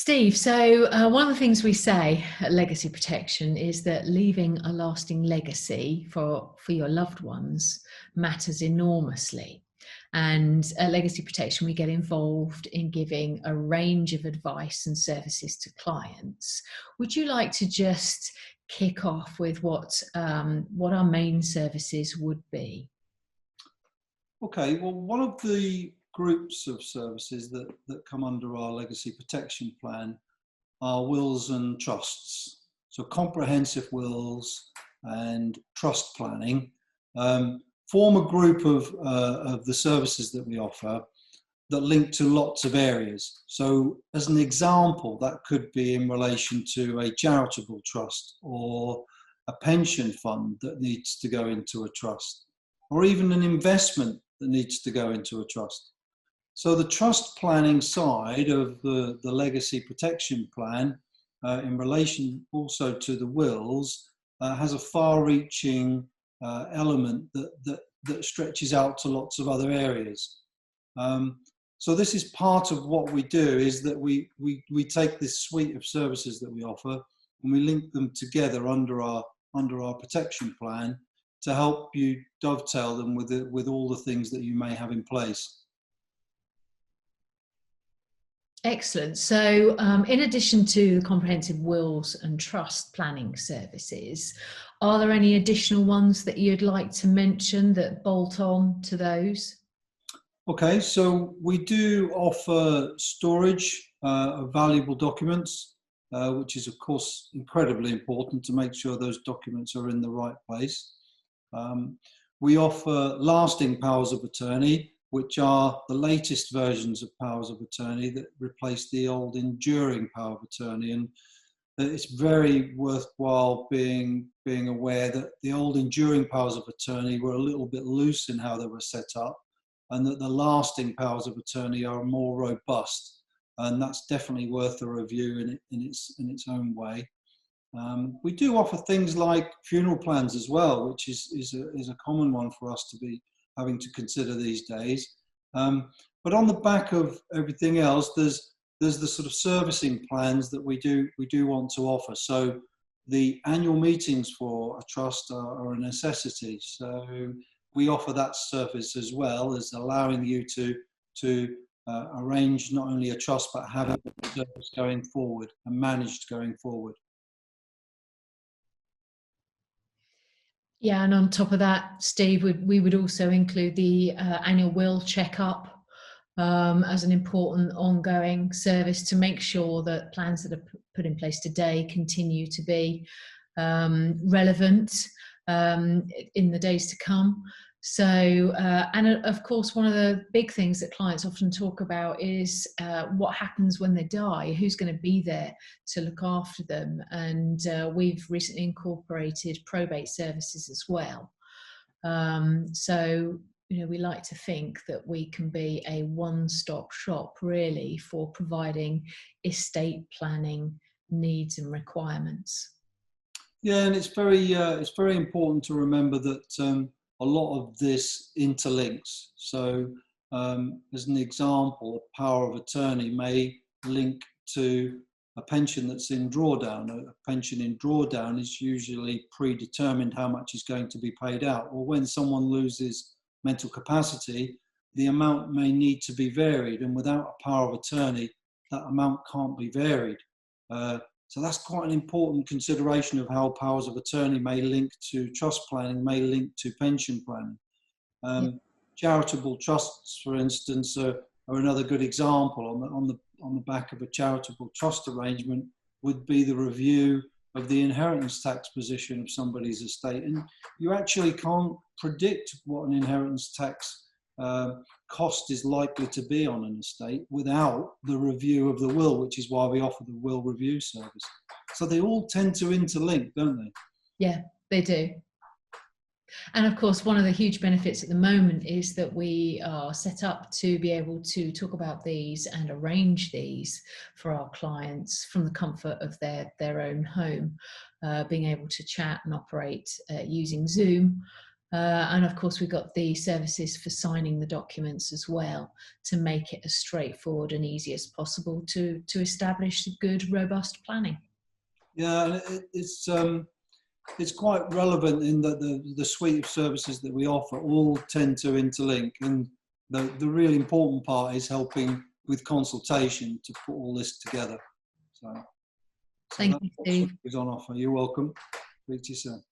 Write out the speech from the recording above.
Steve, so one of the things we say at Legacy Protection is that leaving a lasting legacy for your loved ones matters enormously. And at Legacy Protection, we get involved in giving a range of advice and services to clients. Would you like to just kick off with what our main services would be? Okay, well, one of the groups of services that come under our legacy protection plan are wills and trusts. So comprehensive wills and trust planning form a group of the services that we offer that link to lots of areas. So as an example, that could be in relation to a charitable trust or a pension fund that needs to go into a trust, or even an investment that needs to go into a trust. So the trust planning side of the legacy protection plan in relation also to the wills has a far-reaching element that stretches out to lots of other areas. So this is part of what we do, is that we take this suite of services that we offer and we link them together under our protection plan to help you dovetail them with all the things that you may have in place. Excellent. So in addition to the comprehensive wills and trust planning services, are there any additional ones that you'd like to mention that bolt on to those? Okay, so we do offer storage of valuable documents, which is of course incredibly important to make sure those documents are in the right place. We offer lasting powers of attorney, which are the latest versions of powers of attorney that replace the old enduring power of attorney. And it's very worthwhile being aware that the old enduring powers of attorney were a little bit loose in how they were set up, and that the lasting powers of attorney are more robust. And that's definitely worth a review in its own way. We do offer things like funeral plans as well, which is a common one for us to be having to consider these days. But on the back of everything else, there's the sort of servicing plans that we do want to offer. So the annual meetings for a trust are a necessity. So we offer that service as well, as allowing you to arrange not only a trust but have a service going forward and managed going forward. Yeah, and on top of that, Steve, we would also include the annual will checkup as an important ongoing service to make sure that plans that are put in place today continue to be relevant in the days to come. So, and of course, one of the big things that clients often talk about is what happens when they die, who's going to be there to look after them. And we've recently incorporated probate services as well. So, you know, we like to think that we can be a one-stop shop really for providing estate planning needs and requirements. Yeah, and it's very important to remember that a lot of this interlinks. So as an example, a power of attorney may link to a pension that's in drawdown. A pension in drawdown is usually predetermined how much is going to be paid out. Or when someone loses mental capacity, the amount may need to be varied, and without a power of attorney, that amount can't be varied. So that's quite an important consideration of how powers of attorney may link to trust planning, may link to pension planning. Charitable trusts, for instance, are another good example. On the back of a charitable trust arrangement would be the review of the inheritance tax position of somebody's estate. And you actually can't predict what an inheritance tax cost is likely to be on an estate without the review of the will, which is why we offer the will review service. So they all tend to interlink, don't they? Yeah, they do. And of course, one of the huge benefits at the moment is that we are set up to be able to talk about these and arrange these for our clients from the comfort of their own home, being able to chat and operate using Zoom. And of course, we've got the services for signing the documents as well, to make it as straightforward and easy as possible to establish good, robust planning. Yeah, it's quite relevant in that the suite of services that we offer all tend to interlink, and the really important part is helping with consultation to put all this together. So Thank you, Steve. is on offer. You're welcome. Speak to you soon.